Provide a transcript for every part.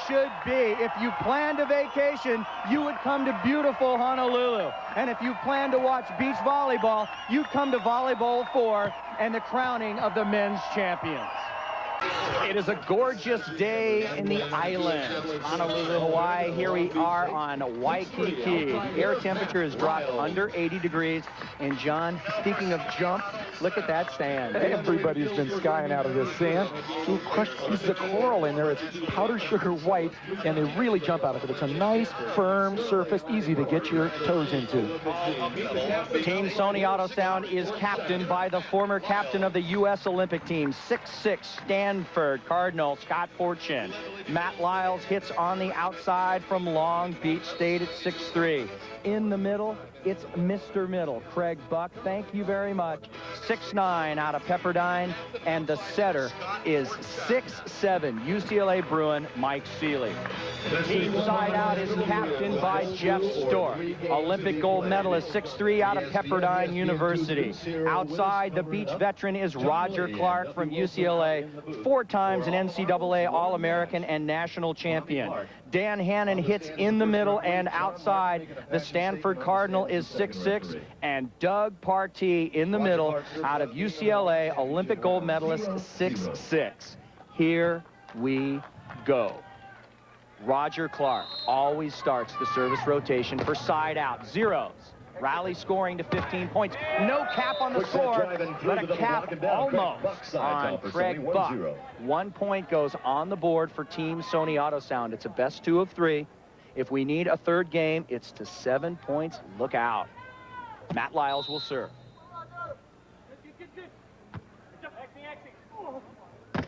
should be. If you planned a vacation, you would come to beautiful Honolulu. And if you plan to watch beach volleyball, you'd come to Volleyball 4 and the crowning of the men's champions. It is a gorgeous day in the island, Honolulu, Hawaii. Here we are on Waikiki. The air temperature has dropped under 80 degrees. And John, speaking of jump, look at that sand. Everybody's been skying out of this sand. Little crushed pieces of coral in there. It's powder sugar white, and they really jump out of it. It's a nice, firm surface, easy to get your toes into. Team Sony Auto Sound is captained by the former captain of the U.S. Olympic team, 6'6", Stanford Cardinal, Scott Fortune. Matt Lyles hits on the outside from Long Beach State at 6'3". In the middle, it's Mr. Middle, Craig Buck. Thank you very much. 6'9" out of Pepperdine, and the setter is 6'7", UCLA Bruin, Mike Seeley. Team side out is captained by Jeff Stork, Olympic gold medalist, 6'3", out of Pepperdine University. Outside, the beach veteran is Roger Clark from UCLA, 4 times an NCAA All-American and national champion. Dan Hannon hits in the middle and outside. The Stanford Cardinal is 6'6", and Doug Partee in the middle out of UCLA, Olympic gold medalist, 6'6". Here we go. Roger Clark always starts the service rotation for side out, zeros. Rally scoring to 15 points. No cap on the score, but a cap almost on Craig Buck. 1 point goes on the board for Team Sony Auto Sound. It's a best 2 of 3. If we need a third game, it's to 7 points. Look out. Matt Lyles will serve.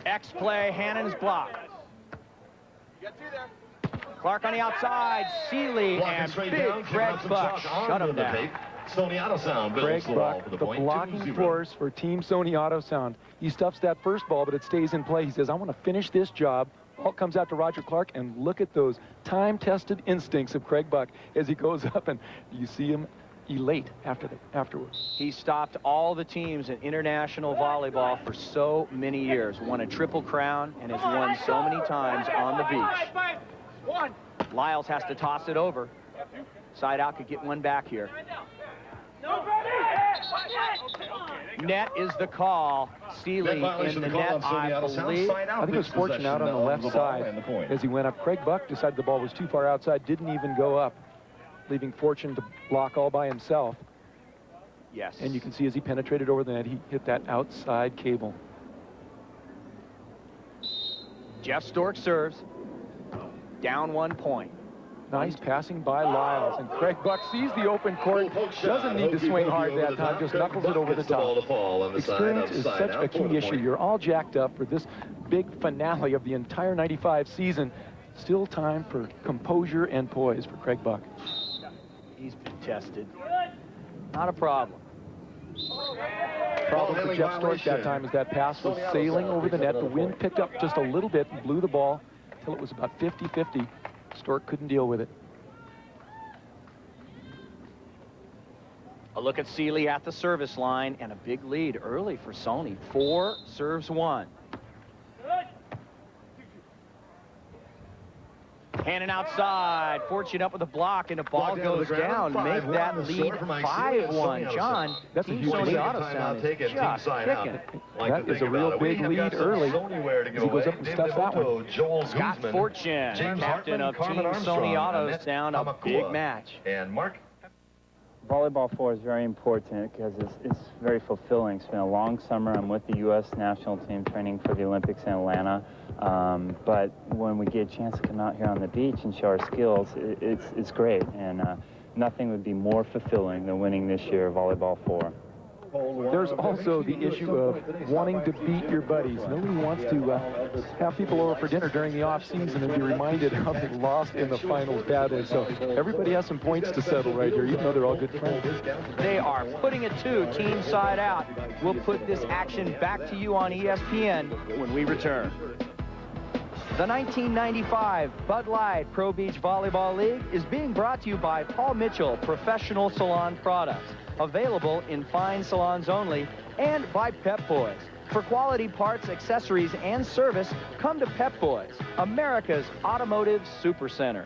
X play, Hannon's blocked. Clark on the outside, Seeley, and big Craig Buck shut him down. Sony Auto Sound Craig Buck, the blocking force for Team Sony Auto Sound. He stuffs that first ball, but it stays in play. He says, I want to finish this job. Ball comes out to Roger Clark, and look at those time-tested instincts of Craig Buck as he goes up, and you see him elate afterwards. He stopped all the teams in international volleyball for so many years. Won a Triple Crown and has won so many times on the beach. Lyles has to toss it over. Side out could get one back here. Net is the call. Seeley in the net, I believe. I think it was Fortune out on the left side as he went up. Craig Buck decided the ball was too far outside, didn't even go up, leaving Fortune to block all by himself. Yes. And you can see as he penetrated over the net, he hit that outside cable. Jeff Stork serves. Down 1 point. Nice passing by Lyles, and Craig Buck sees the open court, doesn't need to swing hard that time, just knuckles it over the top. Experience is such a key issue. You're all jacked up for this big finale of the entire 95 season. Still time for composure and poise for Craig Buck. He's been tested. Not a problem. Problem for Jeff Stork that time is that pass was sailing over the net. The wind picked up just a little bit and blew the ball until it was about 50-50. Stork couldn't deal with it. A look at Seeley at the service line, and a big lead early for Sony. 4 serves 1. Hannon outside, Fortune up with a block, and the ball goes down. Make that lead 5-1. John, that's a huge Sony lead. Auto Sound is just kicking. That is a real big lead early. As he goes up and stuffs that one. Scott Fortune, captain of Team Sony Auto Sound, a big match. And Mark. Volleyball 4 is very important because it's very fulfilling. It's been a long summer. I'm with the U.S. national team training for the Olympics in Atlanta. But when we get a chance to come out here on the beach and show our skills, it's great. And nothing would be more fulfilling than winning this year Volleyball 4. There's also the issue of wanting to beat your buddies. Nobody wants to have people over for dinner during the off-season and be reminded how they lost in the finals badly. So everybody has some points to settle right here, even though they're all good friends. They are putting it to Team Side Out. We'll put this action back to you on ESPN when we return. The 1995 Bud Light Pro Beach Volleyball League is being brought to you by Paul Mitchell Professional Salon Products, available in fine salons only, and by Pep Boys. For quality parts, accessories, and service, come to Pep Boys, America's automotive supercenter.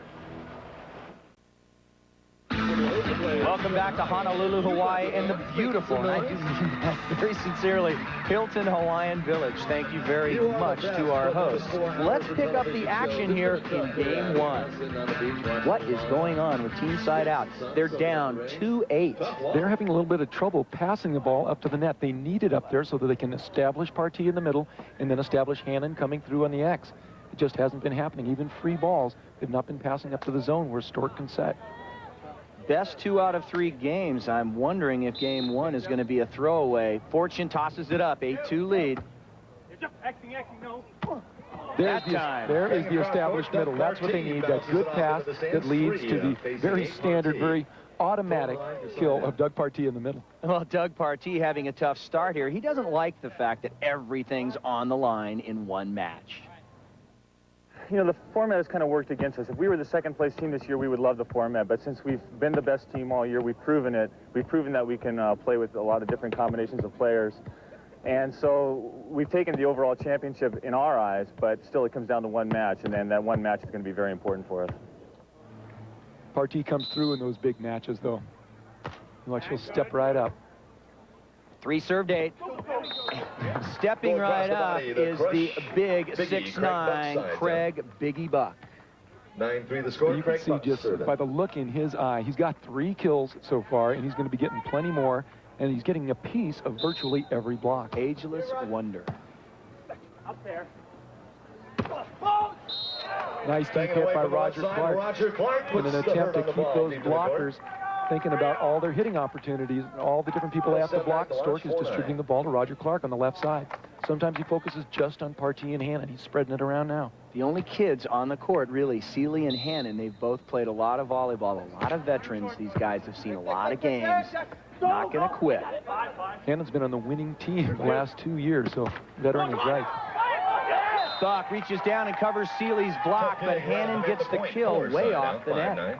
Welcome back to Honolulu, Hawaii, and the beautiful, and I do mean that very sincerely, Hilton Hawaiian Village. Thank you very much to our hosts. Let's pick up the action here in Game 1. What is going on with Team Side Out? They're down 2-8. They're having a little bit of trouble passing the ball up to the net. They need it up there so that they can establish Partee in the middle and then establish Hannon coming through on the X. It just hasn't been happening. Even free balls, they've not been passing up to the zone where Stork can set. Best 2 out of 3 games. I'm wondering if Game 1 is going to be a throwaway. Fortune tosses it up, 8-2 lead. There is the established middle. That's what they need, that good pass that leads to the very standard, very automatic kill of Doug Partee in the middle. Well, Doug Partee having a tough start here. He doesn't like the fact that everything's on the line in one match. You know, the format has kind of worked against us. If we were the second-place team this year, we would love the format. But since we've been the best team all year, we've proven it. We've proven that we can play with a lot of different combinations of players. And so we've taken the overall championship in our eyes, but still it comes down to one match, and then that one match is going to be very important for us. Partee comes through in those big matches, though. Watch, he'll step right up. 3 served 8. Stepping right up is the big 6'9", Craig Biggie Buck. 9-3 the score. You can see just by the look in his eye, he's got 3 kills so far, and he's going to be getting plenty more, and he's getting a piece of virtually every block. Ageless wonder. Up there. Nice deep hit by Roger Clark in an attempt to keep those blockers thinking about all their hitting opportunities and all the different people they have to block. Stork is distributing the ball to Roger Clark on the left side. Sometimes he focuses just on Partee and Hannon. He's spreading it around now. The only kids on the court, really, Seeley and Hannon, they've both played a lot of volleyball, a lot of veterans. These guys have seen a lot of games. Not going to quit. Hannon's been on the winning team the last 2 years, so veteran is right. Stock reaches down and covers Seeley's block, but Hannon gets the kill way off the net.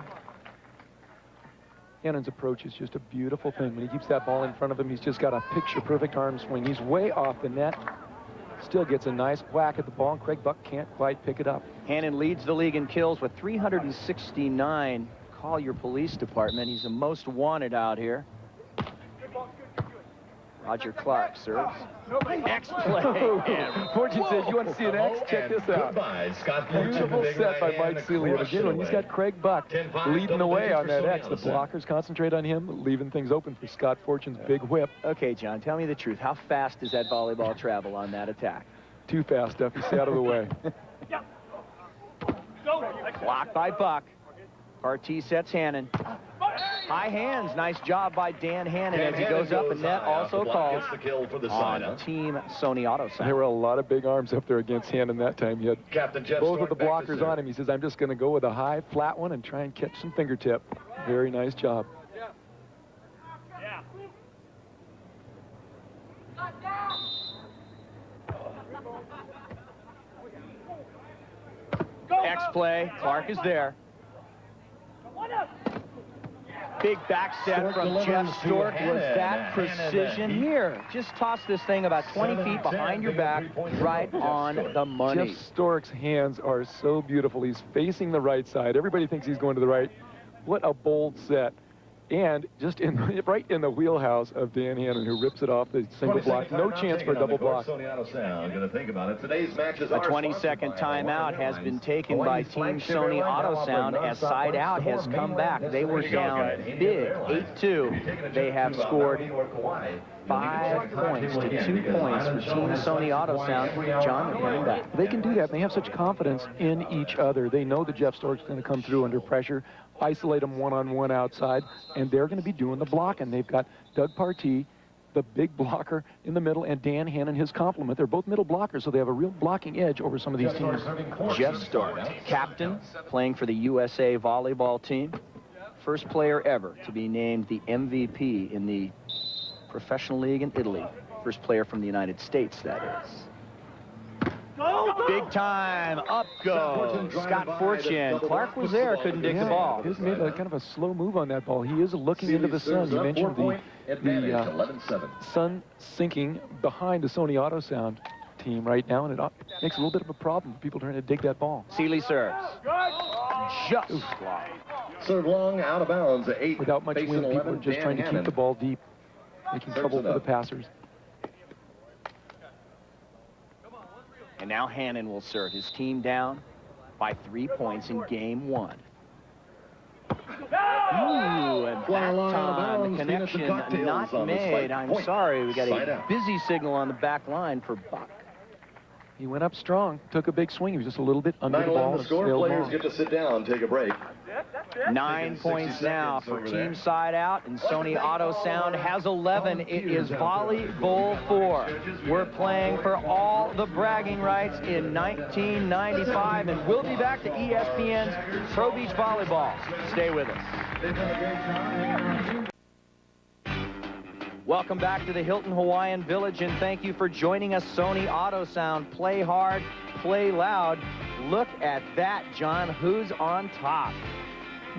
Hannon's approach is just a beautiful thing. When he keeps that ball in front of him, he's just got a picture-perfect arm swing. He's way off the net. Still gets a nice whack at the ball, and Craig Buck can't quite pick it up. Hannon leads the league in kills with 369. Call your police department. He's the most wanted out here. Roger Clark serves. X play. Fortune says, you want to see an X? Check this out. Beautiful set by Mike Seeley. And again, when he's got Craig Buck leading the way on that X, the blockers concentrate on him, leaving things open for Scott Fortune's big whip. Okay, John, tell me the truth. How fast does that volleyball travel on that attack? Too fast, Duffy. Stay out of the way. Blocked by Buck. Partee sets Hannon. High hands. Nice job by Dan Hannon as he goes up, and net also calls on Team Sony Auto Sound. There were a lot of big arms up there against Hannon that time. He had both of the blockers on him. He says, I'm just going to go with a high, flat one and try and catch some fingertip. Very nice job. X play. Clark is there. Big back set from Jeff Stork. Was that precision here? Just toss this thing about 20 feet behind your back, right on the money. Jeff Stork's hands are so beautiful. He's facing the right side. Everybody thinks he's going to the right. What a bold set. And just right in the wheelhouse of Dan Hannon, who rips it off the single block. No chance for a double block. A 20-second timeout has been taken by Team Sony Auto Sound as Side Out has come back. They were down big, 8-2. They have scored 5 points to 2 points for Team Sony Auto Sound. John, they're coming back. They can do that, and they have such confidence in each other. They know that Jeff Stork's going to come through under pressure, isolate them one-on-one outside, and they're going to be doing the blocking. They've got Doug Partee, the big blocker in the middle, and Dan Hannon, his complement. They're both middle blockers, so they have a real blocking edge over some of these teams. Jeff Stork, captain, playing for the USA volleyball team. First player ever to be named the MVP in the professional league in Italy. First player from the United States, that is. Big time. Up goes Scott Fortune. Clark was there, couldn't dig the ball. He just made a kind of a slow move on that ball. He is looking into the sun. You mentioned the sun sinking behind the Sony Auto Sound team right now, and it makes a little bit of a problem. People trying to dig that ball. Seeley serves. Just blocked. Serve long, out of bounds. 8. Without much wind, people are just trying to keep the ball deep, making trouble for the passers. And now Hannon will serve. His team down by 3 points in game 1. Ooh, and that time the connection not made. I'm sorry, we got a busy signal on the back line for Buck. He went up strong, took a big swing. He was just a little bit under the ball. The score. Players get to sit down, take a break. 9 points now for team side out, and Sony Auto Sound has 11. It is volleyball 4. We're playing for all the bragging rights in 1995, and we'll be back to ESPN's Pro Beach Volleyball. Stay with us. Welcome back to the Hilton Hawaiian Village, and thank you for joining us. Sony Auto Sound, play hard, play loud. Look at that, John. Who's on top?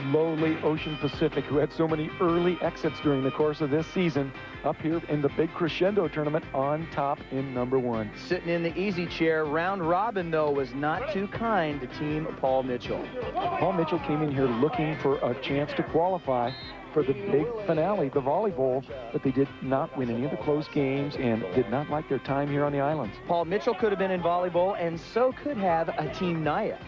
Lowly Ocean Pacific, who had so many early exits during the course of this season, up here in the big crescendo tournament on top in number 1. Sitting in the easy chair. Round robin, though, was not too kind to Team Paul Mitchell. Paul Mitchell came in here looking for a chance to qualify for the big finale, the volleyball, but they did not win any of the close games and did not like their time here on the islands. Paul Mitchell could have been in volleyball, and so could have a Team Naya.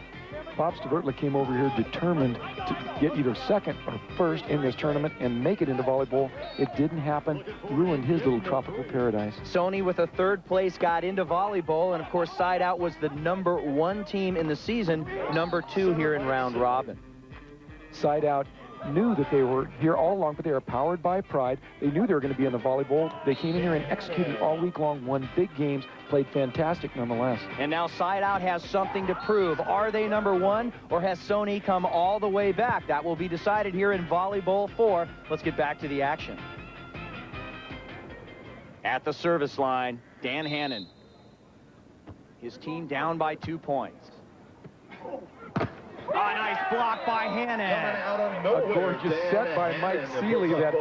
Bob Stavertla came over here determined to get either second or first in this tournament and make it into volleyball. It didn't happen, ruined his little tropical paradise. Sony with a 3rd place got into volleyball, and of course side out was the number 1 team in the season, number 2 here in round robin. Side out knew that they were here all along, but they are powered by pride. They knew they were going to be in the volleyball. They came in here and executed all week long, won big games, played fantastic nonetheless. And now side out has something to prove. Are they number 1, or has Sony come all the way back? That will be decided here in volleyball 4. Let's get back to the action. At the service line, Dan Hannon. His team down by 2 points. Oh, nice block by Hannon. A gorgeous set by Mike Seeley. That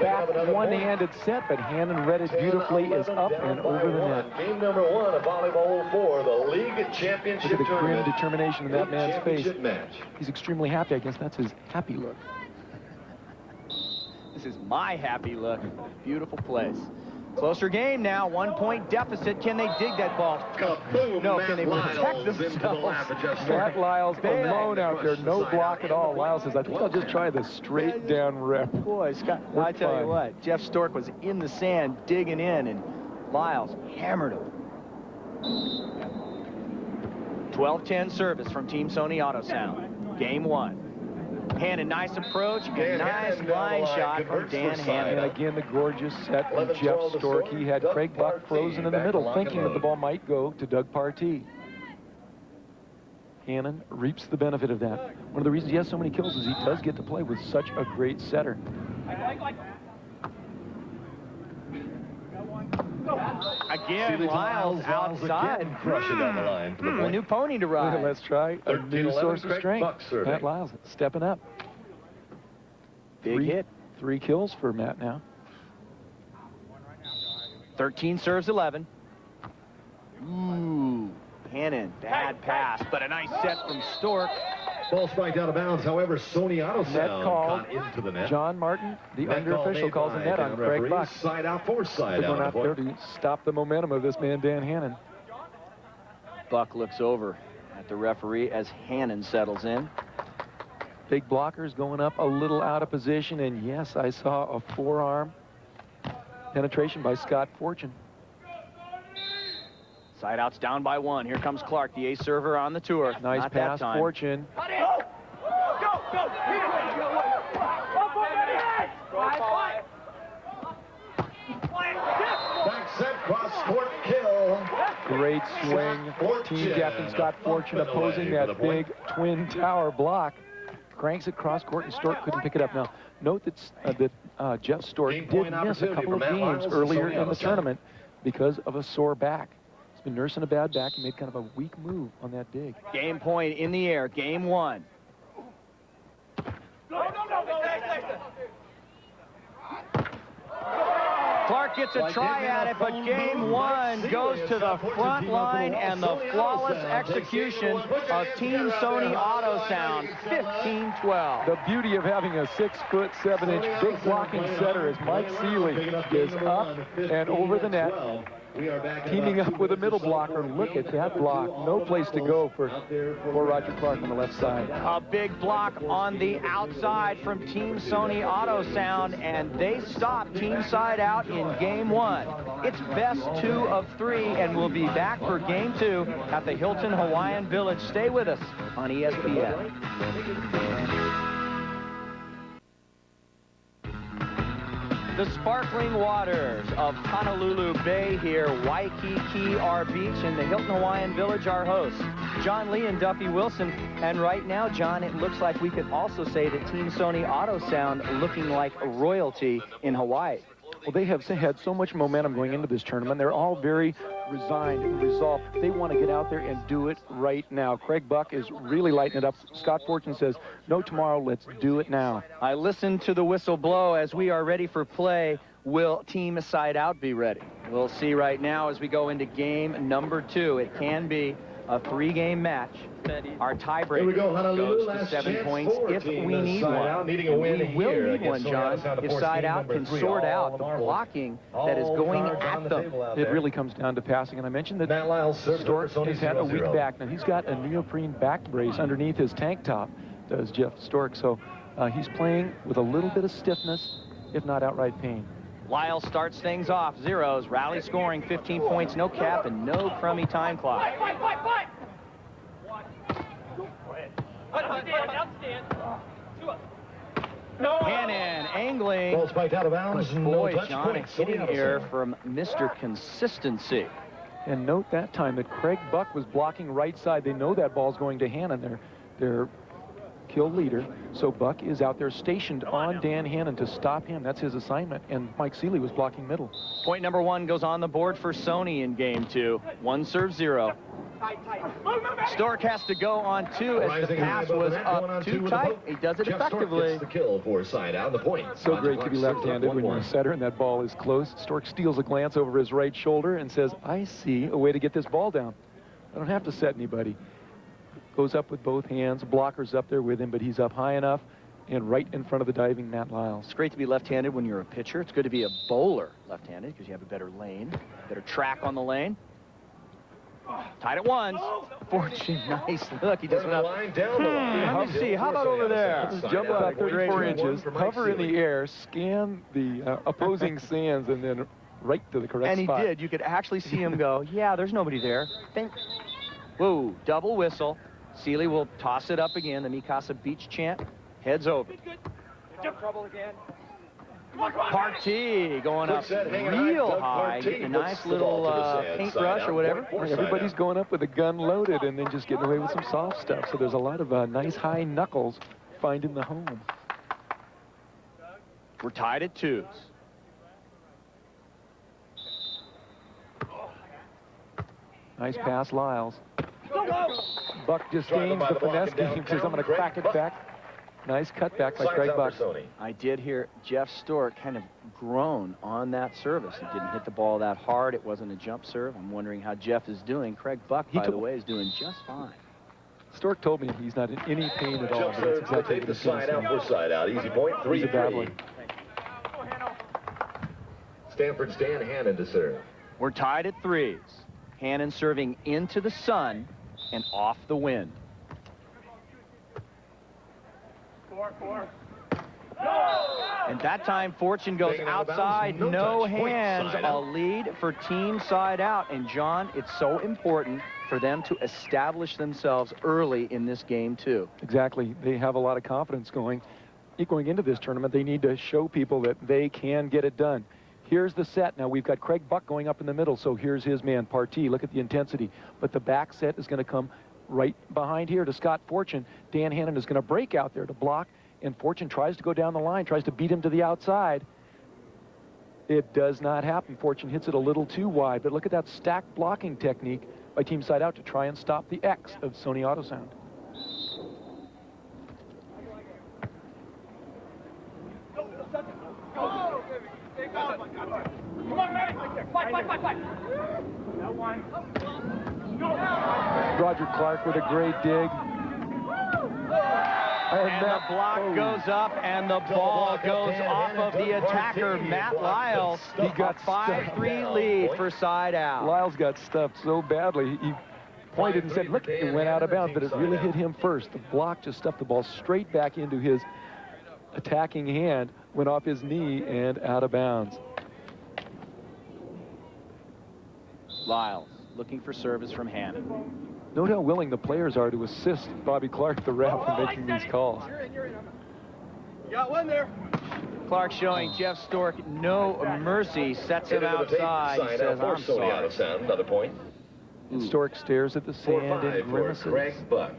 back one-handed set, but Hannon read it beautifully, is up and over the net. Game number 1 of volleyball 4, the league championship. Look at the grim determination in that man's face. Match. He's extremely happy. I guess that's his happy look. This is my happy look. Beautiful place. Closer game now, 1-point deficit. Can they dig that ball? Kaboom, No, can they protect themselves? Matt Lyles alone out there, no block at all. Lyles says, I think I'll just try the straight down rep. Boy, Scott, I tell you what, Jeff Stork was in the sand digging in, and Lyles hammered him. 12-10 service from Team Sony Auto Sound. Game 1. Hannon, nice approach, and nice line shot from Dan Hannon. And again, the gorgeous set from Jeff Stork. He had Craig Buck frozen in the middle, thinking that the ball might go to Doug Partee. Hannon reaps the benefit of that. One of the reasons he has so many kills is he does get to play with such a great setter. Again, Lyles outside. Crushing down the line. A new pony to ride. Let's try a new source of strength. Matt Lyles stepping up. Big hit. 3 kills for Matt now. 13 serves 11. Ooh, Hannon, bad pass, but a nice set from Stork. Ball spiked out of bounds. However, Sony Auto Sound caught into the net. John Martin, the under official, calls a net on Craig Buck. Side out, for side out. Out there to stop the momentum of this man, Dan Hannon. Buck looks over at the referee as Hannon settles in. Big blockers going up a little out of position, and yes, I saw a forearm penetration by Scott Fortune. Side out's down by 1. Here comes Clark, the ace server on the tour. Nice Not pass, that time. Fortune. Back set, cross court kill. Great swing. Team captain Scott Fortune opposing that big twin tower block. Cranks it cross court, and Stork couldn't pick it up. Now, note that Jeff Stork did miss a couple of games earlier in the tournament because of a sore back. He's been nursing a bad back. He made kind of a weak move on that dig. Game point in the air, game one. Clark gets a try at it, but game one goes to the front line, and the flawless execution of Team Sony Auto Sound, 15-12. The beauty of having a 6'7" big blocking setter is Mike Seeley is up and over the net, teaming up with a middle blocker. Look at that block. No place to go for Roger Clark on the left side. A big block on the outside from Team Sony Auto Sound, and they stop Team Side Out in game one. It's best 2 of 3, and we'll be back for game 2 at the Hilton Hawaiian Village. Stay with us on ESPN. The sparkling waters of Honolulu Bay here, Waikiki, our beach, in the Hilton Hawaiian Village, our hosts, John Lee and Duffy Wilson. And right now, John, it looks like we could also say that Team Sony Auto Sound looking like royalty in Hawaii. Well, they have had so much momentum going into this tournament. They're all very resigned and resolved. They want to get out there and do it right now. Craig Buck is really lighting it up. Scott Fortune says, no tomorrow, let's do it now. I listened to the whistle blow as we are ready for play. Will Team Side Out be ready? We'll see right now as we go into game number 2. It can be a 3-game match. Our tiebreaker goes to 7 points if we need one. We will need one, John, if Side Out can sort out the blocking that is going at them. It really comes down to passing, and I mentioned that Stork has had a weak back. Now, he's got a neoprene back brace underneath his tank top, does Jeff Stork, so he's playing with a little bit of stiffness, if not outright pain. Lyle starts things off, zeros, rally scoring, 15 points, no cap, and no crummy time clock. Hannon angling. Ball spiked out of bounds. But boy, John, a hitting error from Mr. Consistency. And note that time that Craig Buck was blocking right side. They know that ball's going to Hannon, their kill leader. So Buck is out there stationed on Dan Hannon to stop him. That's his assignment. And Mike Seeley was blocking middle. Point number 1 goes on the board for Sony in game 2. 1 serve 0. Stork has to go on 2 as the pass was up too tight. He does it effectively. The kill for Side Out, the point. So great to be left-handed when you're a setter and that ball is close. Stork steals a glance over his right shoulder and says, I see a way to get this ball down. I don't have to set anybody. Goes up with both hands. Blocker's up there with him, but he's up high enough and right in front of the diving Matt Lyles. It's great to be left-handed when you're a pitcher. It's good to be a bowler left-handed because you have a better lane, better track on the lane. Tied at 1. Fortune, nice look. He does not. Let me see. How about over there? Jump about 34 inches, hover in the air, scan the opposing sands, and then right to the correct spot. And he did. You could actually see him go, yeah, there's nobody there. Whoa, double whistle. Seeley will toss it up again. The Mikasa Beach chant heads over. Trouble again. Partee going up real high, getting a nice little paintbrush or whatever. Everybody's going up with a gun loaded and then just getting away with some soft stuff. So there's a lot of nice high knuckles finding the home. We're tied at 2s. Nice pass, Lyles. Buck just gains the finesse game, says, I'm going to crack it back. Nice cutback by Craig Buck. I did hear Jeff Stork kind of groan on that service. He didn't hit the ball that hard. It wasn't a jump serve. I'm wondering how Jeff is doing. Craig Buck, by the way, is doing just fine. Stork told me he's not in any pain at all. But that's exactly what the Side Out for Side Out. Easy point, 3-3. Stanford's Dan Hannon to serve. We're tied at 3s. Hannon serving into the sun and off the wind. 4-4. And that time, Fortune goes outside, no hands, a lead for Team Side Out. And, John, it's so important for them to establish themselves early in this game, too. Exactly. They have a lot of confidence going into this tournament. They need to show people that they can get it done. Here's the set. Now, we've got Craig Buck going up in the middle, so here's his man, Partee. Look at the intensity. But the back set is going to come right behind here to Scott Fortune. Dan Hannon is going to break out there to block, and Fortune tries to go down the line, tries to beat him to the outside. It does not happen. Fortune hits it a little too wide, but look at that stacked blocking technique by Team Side Out to try and stop the X of Sony Autosound. Roger Clark with a great dig. And the block goes up, and the ball goes off of the attacker, Matt Lyles. He got a 5-3 lead for Side Out. Lyles got stuffed so badly. He pointed and said, look, it went out of bounds, but it really hit him first. The block just stuffed the ball straight back into his attacking hand, went off his knee and out of bounds. Lyles looking for service from Hannon. Note how willing the players are to assist Bobby Clark, the ref, in making these calls. You got one there. Clark showing Jeff Stork no mercy, sets him outside. He says, I'm sorry. Another point. And Stork stares at the sand and grimaces. Craig Buck.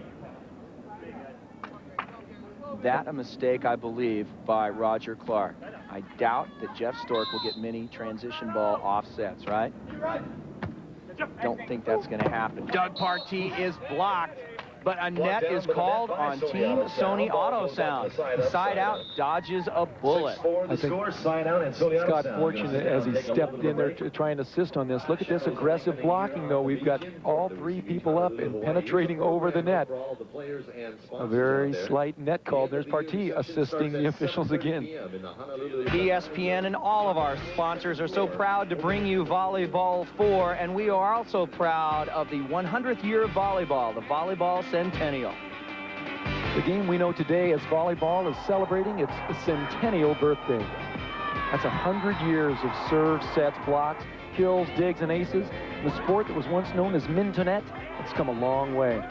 That a mistake, I believe, by Roger Clark. I doubt that Jeff Stork will get many transition ball offsets, right? Don't think that's going to happen. Doug Partee is blocked, but a net is called on Team Sony Autosound. Side Out dodges a bullet. I think Scott fortunate as he stepped in there to try and assist on this. Look at this aggressive blocking, though. We've got all three people up and penetrating over the net. A very slight net call. There's Partee assisting the officials again. ESPN and all of our sponsors are so proud to bring you Volleyball 4, and we are also proud of the 100th year of volleyball, the Volleyball Centennial. The game we know today as volleyball is celebrating its centennial birthday. That's 100 years of serves, sets, blocks, kills, digs, and aces. The sport that was once known as mintonette, it's come a long way.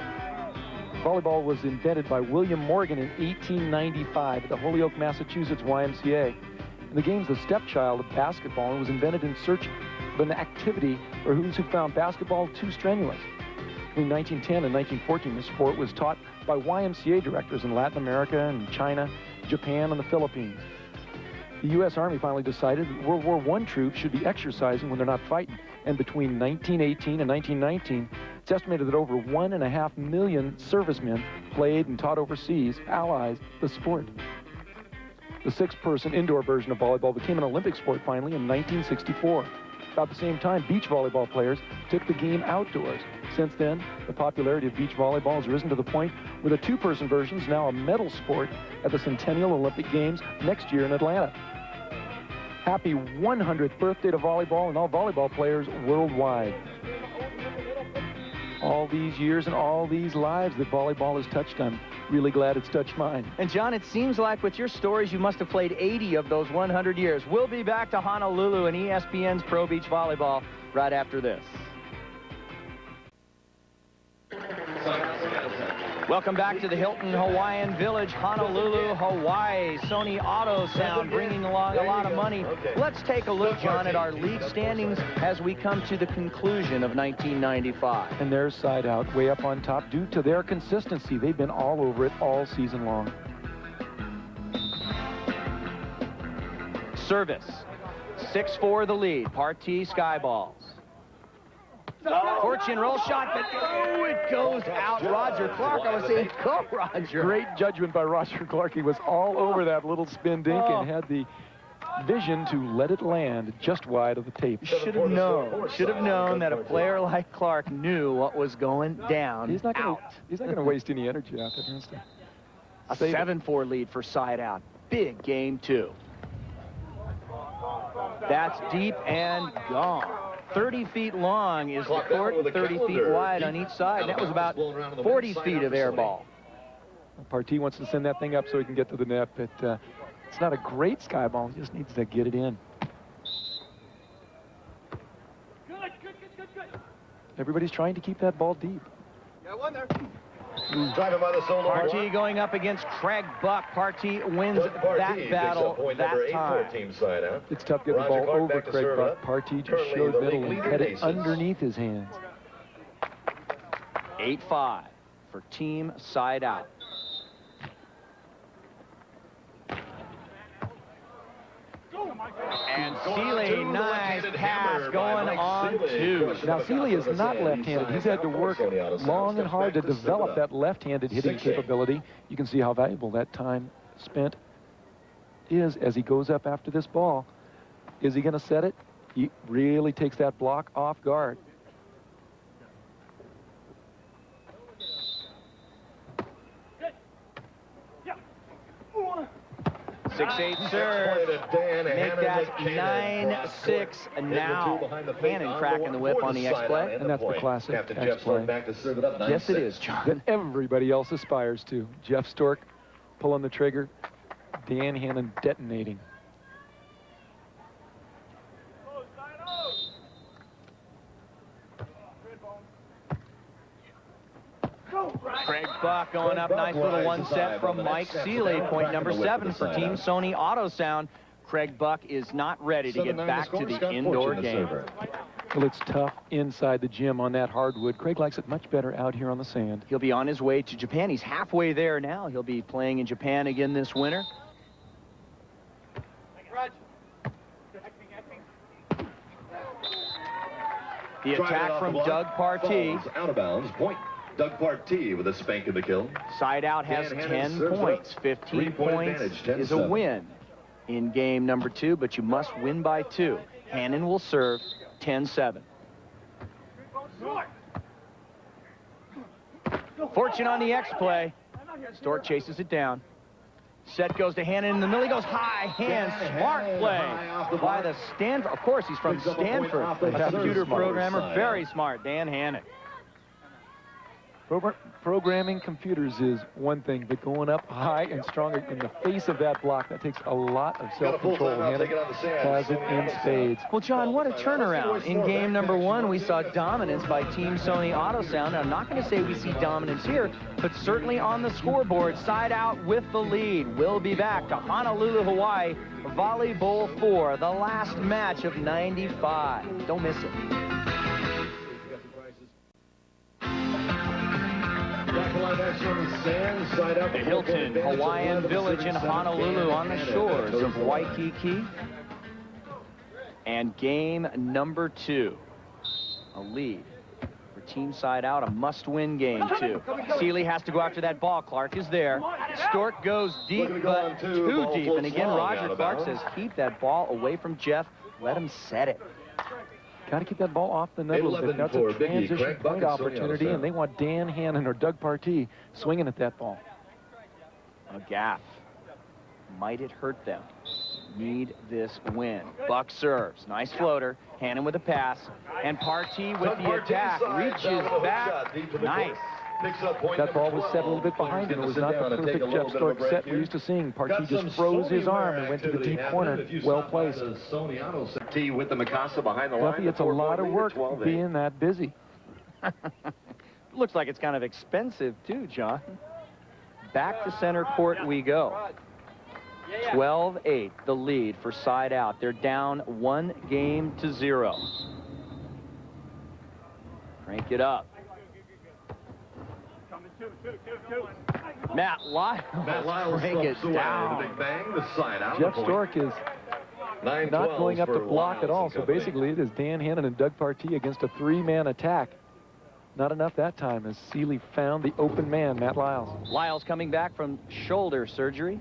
Volleyball was invented by William Morgan in 1895 at the Holyoke, Massachusetts YMCA. And the game's the stepchild of basketball and was invented in search of an activity for those who found basketball too strenuous. Between 1910 and 1914, the sport was taught by YMCA directors in Latin America and China, Japan, and the Philippines. The U.S. Army finally decided that World War I troops should be exercising when they're not fighting. And between 1918 and 1919, it's estimated that over 1.5 million servicemen played and taught overseas, allies, the sport. The 6-person indoor version of volleyball became an Olympic sport finally in 1964. About the same time, beach volleyball players took the game outdoors. Since then, the popularity of beach volleyball has risen to the point where the 2-person version is now a medal sport at the Centennial Olympic Games next year in Atlanta. Happy 100th birthday to volleyball and all volleyball players worldwide. All these years and all these lives that volleyball has touched, I'm really glad it's touched mine. And John, it seems like with your stories, you must have played 80 of those 100 years. We'll be back to Honolulu and ESPN's Pro Beach Volleyball right after this. Welcome back to the Hilton Hawaiian Village, Honolulu, Hawaii. Sony Autosound bringing along a lot of money. Let's take a look, John, at our league standings as we come to the conclusion of 1995. And their Side Out way up on top due to their consistency. They've been all over it all season long. Service. 6-4 the lead. Partee Skyballs. Fortune roll shot, but oh, it goes out. Roger Clark, I was saying, go, Roger. Great judgment by Roger Clark. He was all over that little spin dink and had the vision to let it land just wide of the tape. Should have known that a player like Clark knew what was going down. He's not going to waste any energy out there. A 7-4 lead for Side Out. Big game, too. That's deep and gone. 30 feet long is the court, 30 feet wide on each side. And that was about 40 feet of air ball. Partee wants to send that thing up so he can get to the net, but it's not a great sky ball. He just needs to get it in. Everybody's trying to keep that ball deep. Got one there. Driving by the solo. Partee going up against Craig Buck. Partee wins that battle that time. Team Side Out. It's tough getting the ball over Craig Buck. Partee just showed middle and had it underneath his hands. 8-5 for Team Side Out. And Seeley, nice pass going on two. Now, Seeley is not left-handed. He's had to work long and hard to develop that left-handed hitting capability. You can see how valuable that time spent is as he goes up after this ball. Is he going to set it? He really takes that block off guard. 6-8 serve. Make that 9-6 now. Hannon cracking the whip on the X-play. And that's the classic X-play. Yes, it is, John. That everybody else aspires to. Jeff Stork pulling the trigger. Dan Hannon detonating. Craig Buck going up. Nice little one set from Mike Seeley. Point number 7 for Team Sony Auto Sound. Craig Buck is not ready to get back to the indoor game. Well, it's tough inside the gym on that hardwood. Craig likes it much better out here on the sand. He'll be on his way to Japan. He's halfway there now. He'll be playing in Japan again this winter. The attack from Doug Partee. Out of bounds. Point. Doug Partee with a spank in the kill. Side out has 10 points. 15 points is a win in game number 2, but you must win by 2. Hannon will serve 10-7. Fortune on the X-play. Stork chases it down. Set goes to Hannon in the middle. He goes high hand. Smart play by the Stanford. Of course, he's from Stanford. A computer programmer. Very smart. Dan Hannon. Programming computers is one thing, but going up high and strong in the face of that block, that takes a lot of self-control. Hannon has it in spades. Well, John, what a turnaround. In game number 1, we saw dominance by Team Sony Auto Sound. I'm not going to say we see dominance here, but certainly on the scoreboard, side out with the lead. We'll be back to Honolulu, Hawaii, Volley Bowl 4, the last match of 95. Don't miss it. The Hilton Hawaiian Village in Honolulu on the shores of Waikiki. And game number 2. A lead for team side out, a must-win game, too. Seeley has to go after that ball. Clark is there. Stork goes deep, but too deep. And again, Roger Clark says, keep that ball away from Jeff. Let him set it. Got to keep that ball off the net a little bit. That's a transition point opportunity, and they want Dan Hannon or Doug Partee swinging at that ball. A gaff. Might it hurt them? Need this win. Buck serves. Nice floater. Hannon with a pass. And Partee with the attack. Reaches back. Nice. That ball was set a little bit behind him. It was not the perfect Jeff Stork set we're used to seeing. Partee just froze his arm and went to the deep corner. Well placed. Sony with the Mikasa behind the line. Duffy, it's a lot of work being that busy. Looks like it's kind of expensive, too, John. Back to center court we go. 12-8, the lead for side out. They're down 1-0. Crank it up. Matt Lyles crank it down. Jeff Stork is not going up to block at all. So basically, it is Dan Hannon and Doug Partee against a 3-man attack. Not enough that time as Seeley found the open man, Matt Lyles. Lyles coming back from shoulder surgery.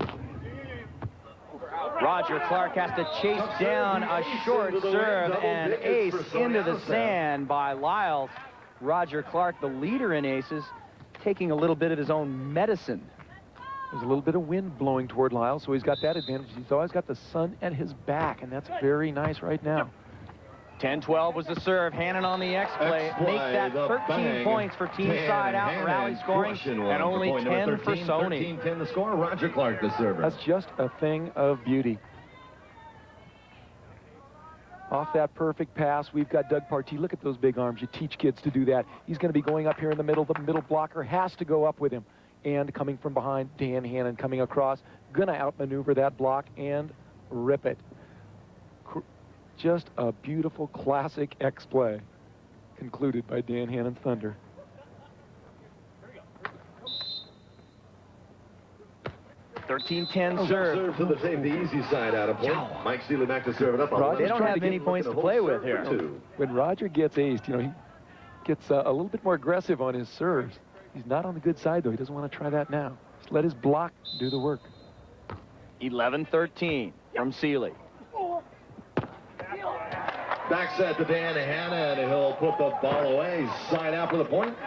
Roger Clark has to chase down a short serve and ace into the sand by Lyles. Roger Clark, the leader in aces, taking a little bit of his own medicine. There's a little bit of wind blowing toward Lyles, so he's got that advantage. He's always got the sun at his back, and that's very nice right now. 10-12 was the serve. Hannon on the X-play. Make that 13 points for team side out. Rally scoring, and only 10 for Sony. 13-10 the score. Roger Clark, the server. That's just a thing of beauty. Off that perfect pass, we've got Doug Partee. Look at those big arms. You teach kids to do that. He's going to be going up here in the middle. The middle blocker has to go up with him. And coming from behind, Dan Hannon coming across. Going to outmaneuver that block and rip it. Just a beautiful classic X-play concluded by Dan Hannon's Thunder. 13-10 serve. Serve to the same, the easy side out of point. Mike Seeley back to serve it up. They don't have many points to play with here. When Roger gets aced, you know, he gets a little bit more aggressive on his serves. He's not on the good side, though. He doesn't want to try that now. Just let his block do the work. 11-13 from Seeley. Back set to Dan Hannon, and he'll put the ball away. Side out for the point.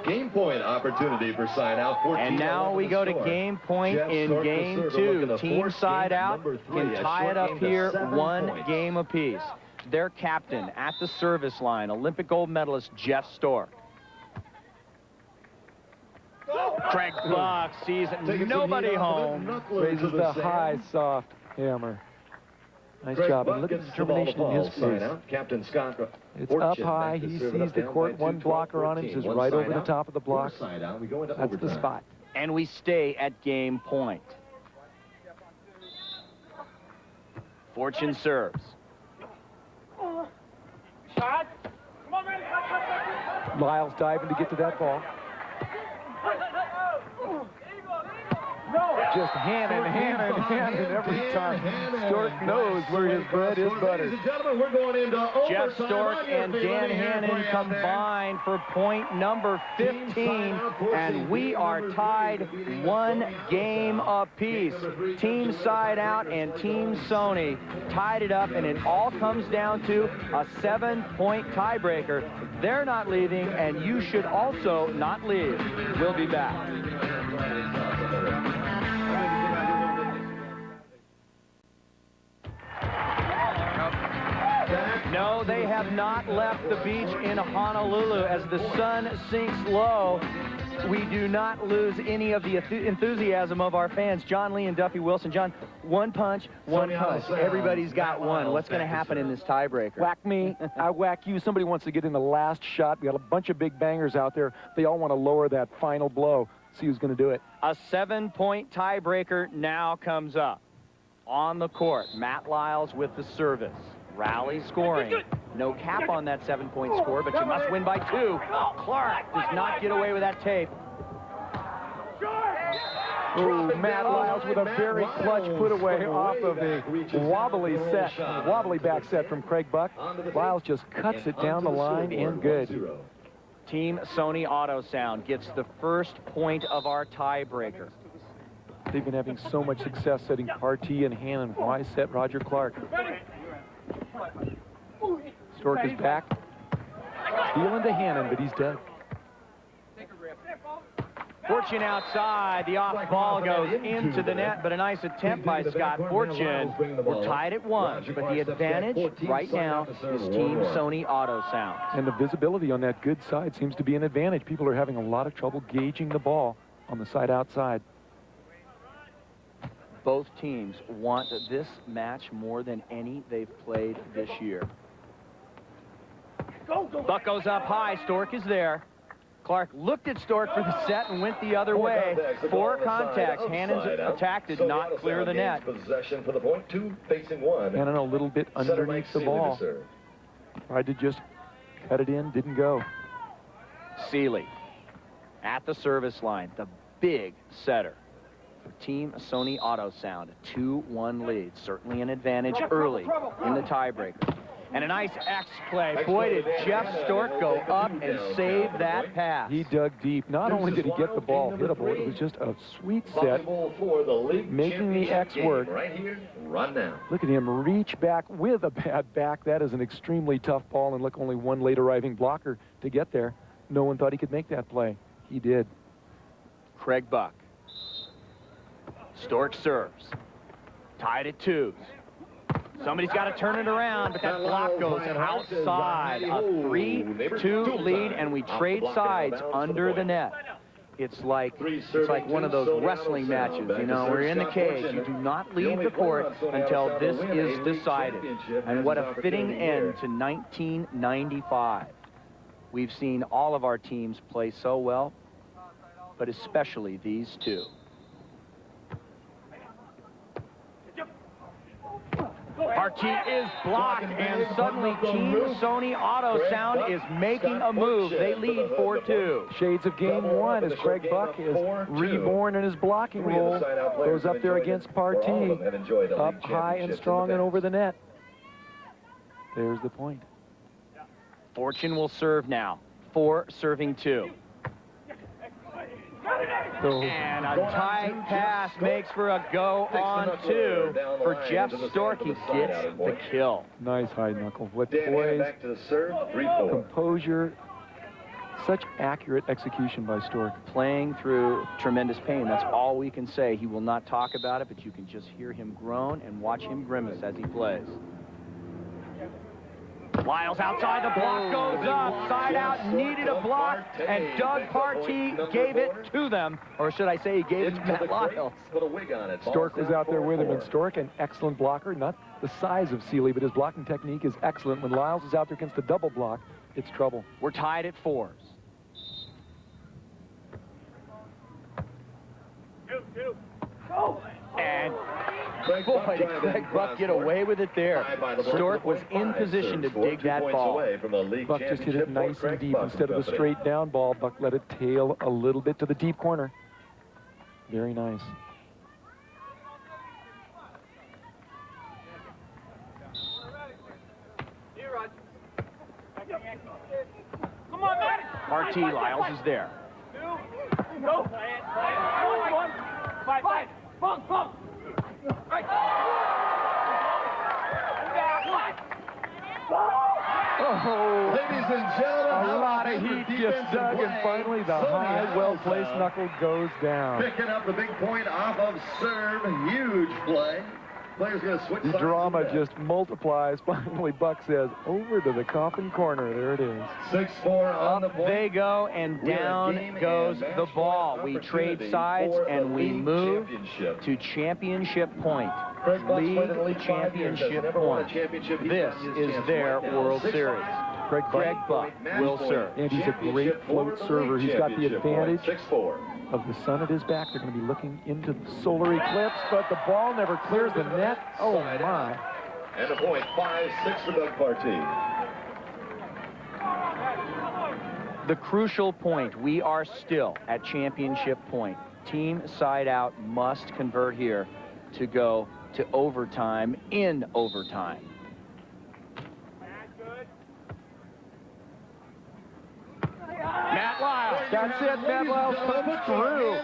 Game point opportunity for side out. And now we go to game point in game 2. Team side out can tie it up here 1 game apiece. Their captain at the service line, Olympic gold medalist Jeff Stork. Craig Buck sees nobody home. Raises the high, soft hammer. Nice job. And look at the determination in his face. Captain Scott. It's up high. He sees the court. One blocker on him. Says right over the top of the block. That's the spot. And we stay at game point. Fortune serves. Lyles diving to get to that ball. Just Hannon every time. Stork knows where his bread is buttered. Ladies and gentlemen, we're going into overtime. Jeff Stork and Dan Hannon combined for point number 15, and we are tied 1 game apiece. Team side out and Team Sony tied it up, and it all comes down to a 7-point tiebreaker. They're not leaving, and you should also not leave. We'll be back. No, they have not left the beach in Honolulu. As the sun sinks low, we do not lose any of the enthusiasm of our fans. John Lee and Duffy Wilson. John, one punch, one punch. Everybody's got one. What's going to happen in this tiebreaker? Whack me, I whack you. Somebody wants to get in the last shot. We got a bunch of big bangers out there. They all want to lower that final blow. See who's going to do it. A 7-point tiebreaker now comes up. On the court, Matt Lyles with the service. Rally scoring. No cap on that 7-point score, but you must win by 2. Clark does not get away with that tape. Oh, Matt Lyles with a very clutch put away off of a wobbly back set from Craig Buck. Lyles just cuts it down the line and good. Team Sony Auto Sound gets the first point of our tiebreaker. They've been having so much success setting Partee and Hannon. Why set Roger Clark? Stork is back. Stealing to Hannon, but he's dead. Fortune outside. The off ball goes into the net, but a nice attempt by Scott Fortune. We're tied at 1, but the advantage right now is Team Sony Auto Sound. And the visibility on that good side seems to be an advantage. People are having a lot of trouble gauging the ball on the side outside. Both teams want this match more than any they've played this year. Buck goes up high. Stork is there. Clark looked at Stork for the set and went the other way. 4 contacts. Hannon's attack did not clear the net. Possession for the point, 2 facing 1. Hannon a little bit underneath the ball. Tried to just cut it in, didn't go. Seeley at the service line, the big setter. Team Sony Auto Sound, a 2-1 lead. Certainly an advantage early in the tiebreaker. And a nice X play. Boy, did Jeff Stork go up and save that pass. He dug deep. Not only did he get the ball hittable, it was just a sweet set, making the X work. Right here, run now. Look at him reach back with a bad back. That is an extremely tough ball, and look, only one late arriving blocker to get there. No one thought he could make that play. He did. Craig Buck. Stork serves. Tied at 2. Somebody's got to turn it around, but that block goes outside. A 3-2 lead, and we trade sides under the net. It's like one of those wrestling matches, you know, we're in the cage. You do not leave the court until this is decided. And what a fitting end to 1995. We've seen all of our teams play so well, but especially these two. Partee is blocked, and suddenly Team Sony Auto Sound is making a move. They lead 4-2. Shades of game one as Craig Buck is reborn in his blocking role. Goes up there against Partee, up high and strong and over the net. There's the point. Fortune will serve now. 4-2. And a tight pass makes for a go on 2 for Jeff Stork. He gets the kill. Nice high knuckle. With poise, composure, such accurate execution by Stork. Playing through tremendous pain. That's all we can say. He will not talk about it, but you can just hear him groan and watch him grimace as he plays. Lyles outside, the block goes up, side out, needed a block, and Doug Partee gave it to them. Or should I say he gave it to Matt Lyles. Stork was out there with him, and Stork, an excellent blocker, not the size of Seeley, but his blocking technique is excellent. When Lyles is out there against the double block, it's trouble. We're tied at 4s. And boy, did Craig Buck get away with it there. Stork was in position to dig that ball. Buck just hit it nice and deep. Instead of the straight down ball, Buck let it tail a little bit to the deep corner. Very nice. Come on, man. Partee, Lyles is there. Go. 1. 5. Bunk. Right. Oh, Ladies and gentlemen, a lot of heat gets dug, and finally the high, well-placed knuckle goes down. Picking up the big point off of serve. Huge play. Player's going to switch. The drama just multiplies. Finally, Buck says, over to the coffin corner. There it is. 6-4 on the point. They go, and down goes the ball. We trade sides, and we move to championship point. League championship point. This is their World Series. Craig Buck will serve. And he's a great float server. He's got the advantage 6-4. of the sun at his back. They're going to be looking into the solar eclipse, but the ball never clears the net. Oh, my. And a point, 5-6 for Doug Partee. The crucial point, we are still at championship point. Team side out must convert here to go to overtime in overtime. Matt Lyles. That's it. Matt Lyles comes through.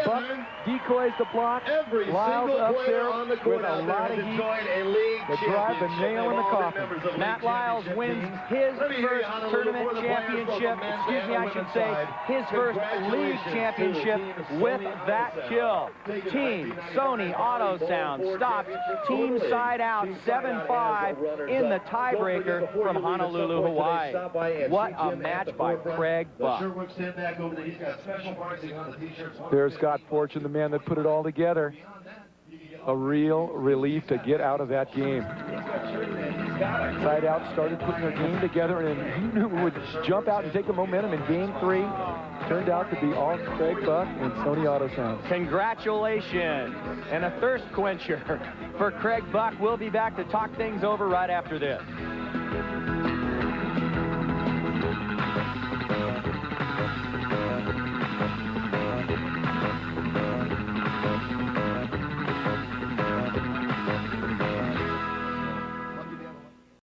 Buck decoys the block. Lyles up there with a lot of heat to drive the nail in the coffin. Matt Lyles wins his first tournament championship, excuse me, I should say, his first league championship with that kill. Team Sony Auto Sound stops Team Side Out 7-5 in the tiebreaker from Honolulu, Hawaii. What a match by Craig Buck. There's Scott Fortune, the man that put it all together. A real relief to get out of that game. Side Out started putting their game together, and he knew it would jump out and take the momentum in game 3. Turned out to be all Craig Buck and Sony Auto Sound. Congratulations, and a thirst quencher for Craig Buck. We'll be back to talk things over right after this.